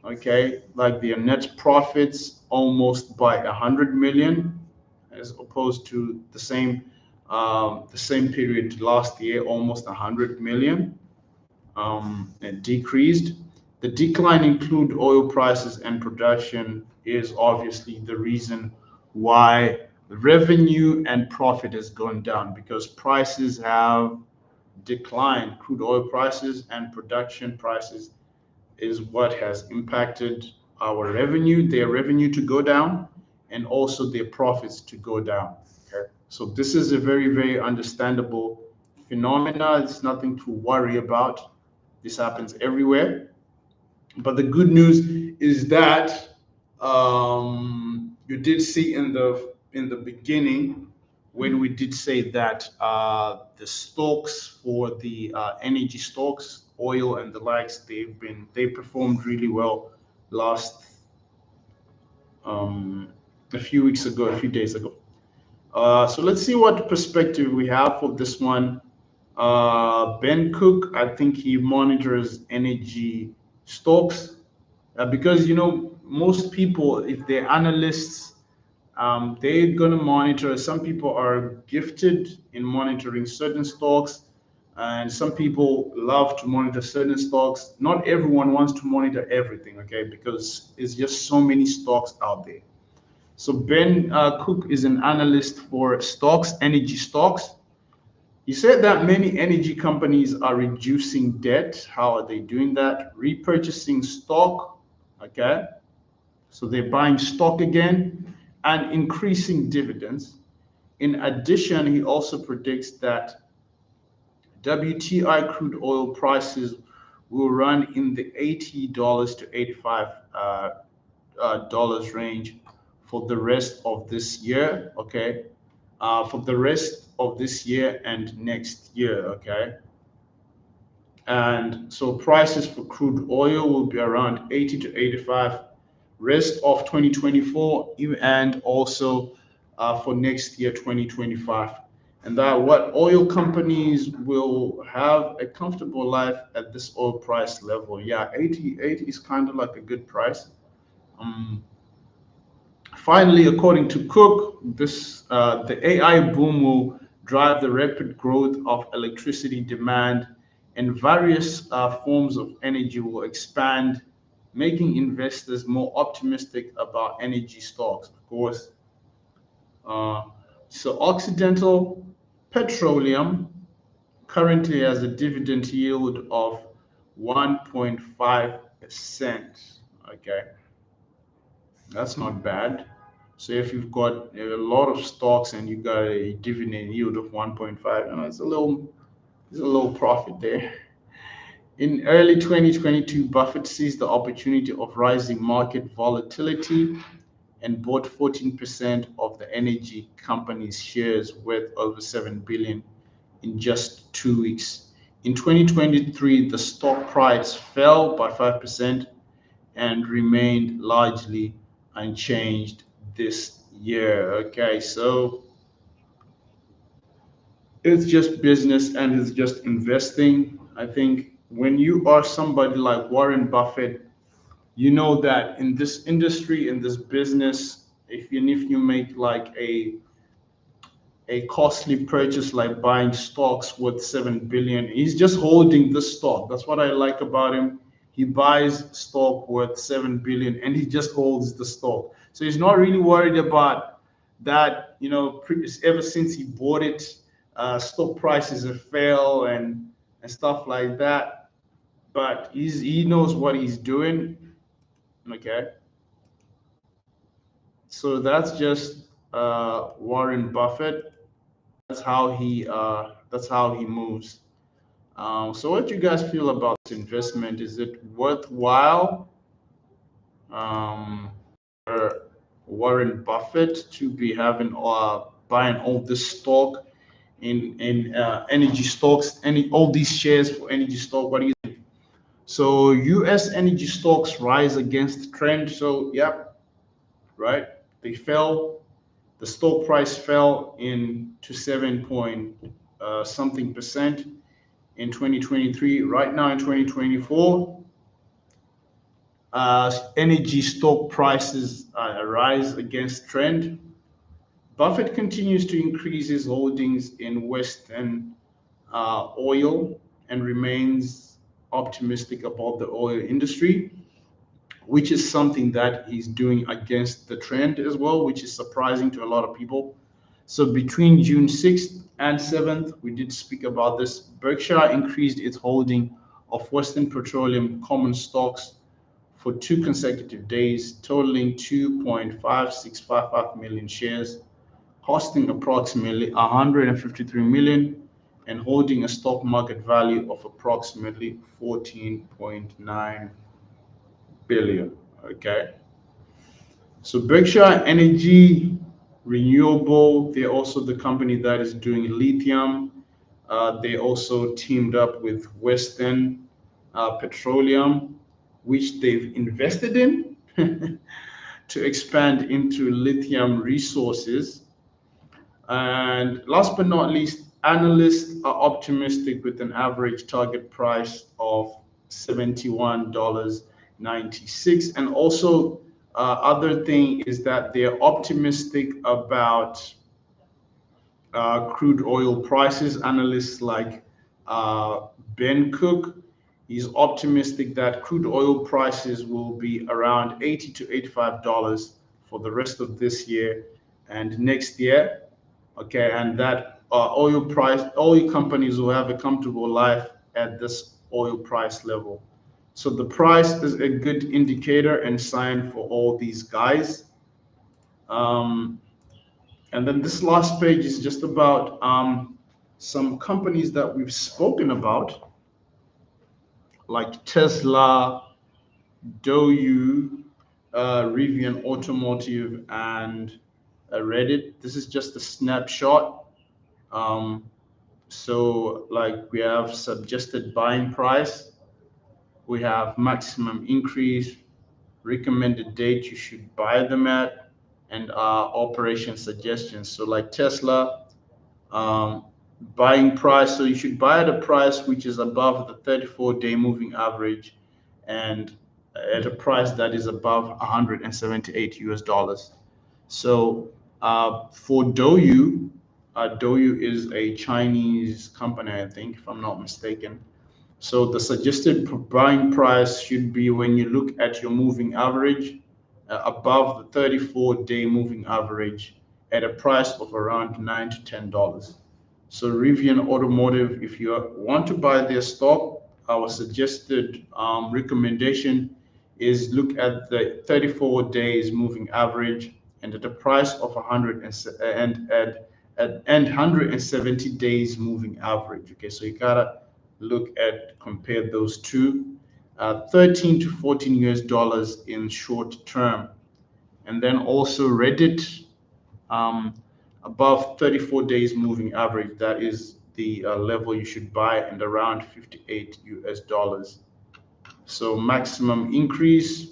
Okay, like their net profits almost by 100 million, as opposed to the same period last year, almost 100 million. It decreased. The decline include oil prices and production is obviously the reason why revenue and profit has gone down because prices have declined. Crude oil prices and production prices is what has impacted our revenue, their revenue to go down, and also their profits to go down. Okay. So this is a very, very understandable phenomena. It's nothing to worry about. This happens everywhere. But the good news is that you did see in the beginning when we did say that the stocks for the energy stocks, oil and the likes, they performed really well last um, a few weeks ago, a few days ago. So let's see what perspective we have for this one. Ben Cook, I think he monitors energy stocks because most people, if they're analysts, they're gonna monitor. Some people are gifted in monitoring certain stocks, and some people love to monitor certain stocks. Not everyone wants to monitor everything, okay? Because it's just so many stocks out there. So Ben Cook is an analyst for stocks, energy stocks. He said that many energy companies are reducing debt. How are they doing that? Repurchasing stock, okay? So they're buying stock again and increasing dividends. In addition, he also predicts that WTI crude oil prices will run in the $80 to $85 range for the rest of this year, okay? For the rest of this year and next year, okay? And so prices for crude oil will be around 80 to 85 rest of 2024 and also for next year 2025, and that what oil companies will have a comfortable life at this oil price level. Yeah, 88 is kind of like a good price. um, Finally, according to Cook, the AI boom will drive the rapid growth of electricity demand, and various forms of energy will expand, making investors more optimistic about energy stocks. Of course, uh, so Occidental Petroleum currently has a dividend yield of 1.5%. Okay, that's not bad. So if you've got a lot of stocks and you got a dividend yield of 1.5, it's a little profit there. In early 2022, Buffett seized the opportunity of rising market volatility and bought 14% of the energy company's shares worth over 7 billion in just 2 weeks. In 2023, the stock price fell by 5% and remained largely unchanged this year. Okay, so it's just business and it's just investing. I think when you are somebody like Warren Buffett, you know that in this industry, in this business, if you make like a costly purchase like buying stocks worth 7 billion, he's just holding the stock. That's what I like about him. He buys stock worth 7 billion and he just holds the stock, so he's not really worried about that. Ever since he bought it, stock prices have fell and stuff like that, but he knows what he's doing. Okay, so that's just Warren Buffett. That's how he moves. So what do you guys feel about this investment? Is it worthwhile um, for Warren Buffett to be having buying all this stock in energy stocks, any all these shares for energy stock? What do you think? So U.S. energy stocks rise against trend. So yep, right. They fell. The stock price fell in to 7 point something percent in 2023. Right now in 2024, energy stock prices rise against trend. Buffett continues to increase his holdings in Western oil and remains optimistic about the oil industry, which is something that he's doing against the trend as well, which is surprising to a lot of people. So between June 6th and 7th, we did speak about this. Berkshire increased its holding of Western Petroleum common stocks for 2 consecutive days, totaling 2.5655 million shares, costing approximately 153 million and holding a stock market value of approximately 14.9 billion. Okay. So Berkshire Energy Renewable, they're also the company that is doing lithium. They also teamed up with Western Petroleum, which they've invested in to expand into lithium resources. And last but not least, analysts are optimistic with an average target price of $71.96. And also, other thing is that they're optimistic about crude oil prices. Analysts like Ben Cook, he's optimistic that crude oil prices will be around $80 to $85 for the rest of this year and next year. Okay, and that oil companies will have a comfortable life at this oil price level. So the price is a good indicator and sign for all these guys. Um, and then this last page is just about some companies that we've spoken about, like Tesla, Doyu, Rivian Automotive, and Reddit. This is just a snapshot. Um, so, like, we have suggested buying price, we have maximum increase, recommended date you should buy them at, and operation suggestions. So, like Tesla, um, buying price. So you should buy at a price which is above the 34-day moving average and at a price that is above 178 US dollars. So for Douyu, Douyu is a Chinese company, I think, if I'm not mistaken. So the suggested buying price should be when you look at your moving average above the 34-day moving average at a price of around $9 to $10. So Rivian Automotive, if you want to buy their stock, our suggested recommendation is look at the 34 days moving average and at the price of 100 and 170 days moving average. Okay, so you gotta look at compare those two, 13 to 14 US dollars in short term, and then also Reddit, um, above 34 days moving average. That is the level you should buy, and around 58 US dollars. So maximum increase,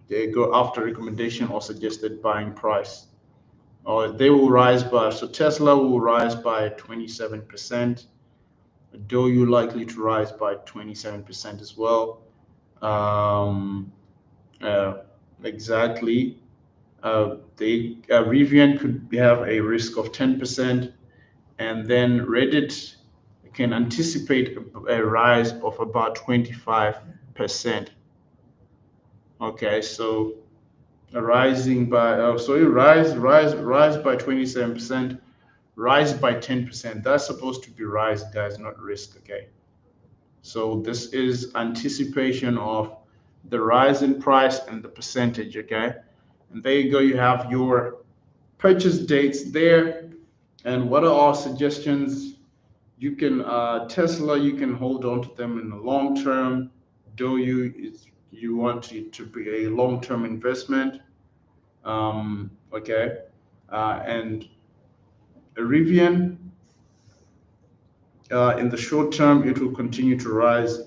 they go after recommendation or suggested buying price. Or they will rise by, so Tesla will rise by 27%. Doyu likely to rise by 27% as well. Um, uh, exactly. Rivian could have a risk of 10%, and then Reddit can anticipate a rise of about 25%. Okay, so rising by so you rise by 27%, rise by 10%. That's supposed to be rise, guys, not risk. Okay, so this is anticipation of the rise in price and the percentage. Okay, and there you go. You have your purchase dates there. And what are our suggestions? You can Tesla, you can hold on to them in the long term. Do you want it to be a long term investment? Okay, and Rivian, in the short term, it will continue to rise,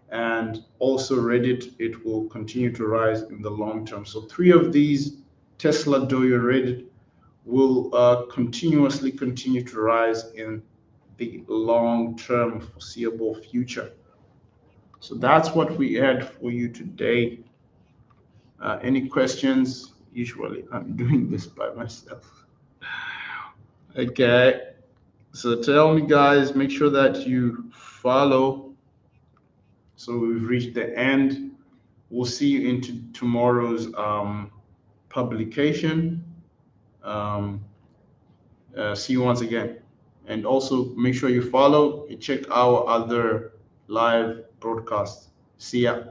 and also Reddit, it will continue to rise in the long term. So three of these, Tesla, Dojo, Reddit, will continuously continue to rise in the long-term foreseeable future. So that's what we had for you today. Any questions? Usually I'm doing this by myself. Okay. So tell me, guys, make sure that you follow. So we've reached the end. We'll see you into tomorrow's publication. Um, See you once again. And also make sure you follow and check our other live broadcasts. See ya.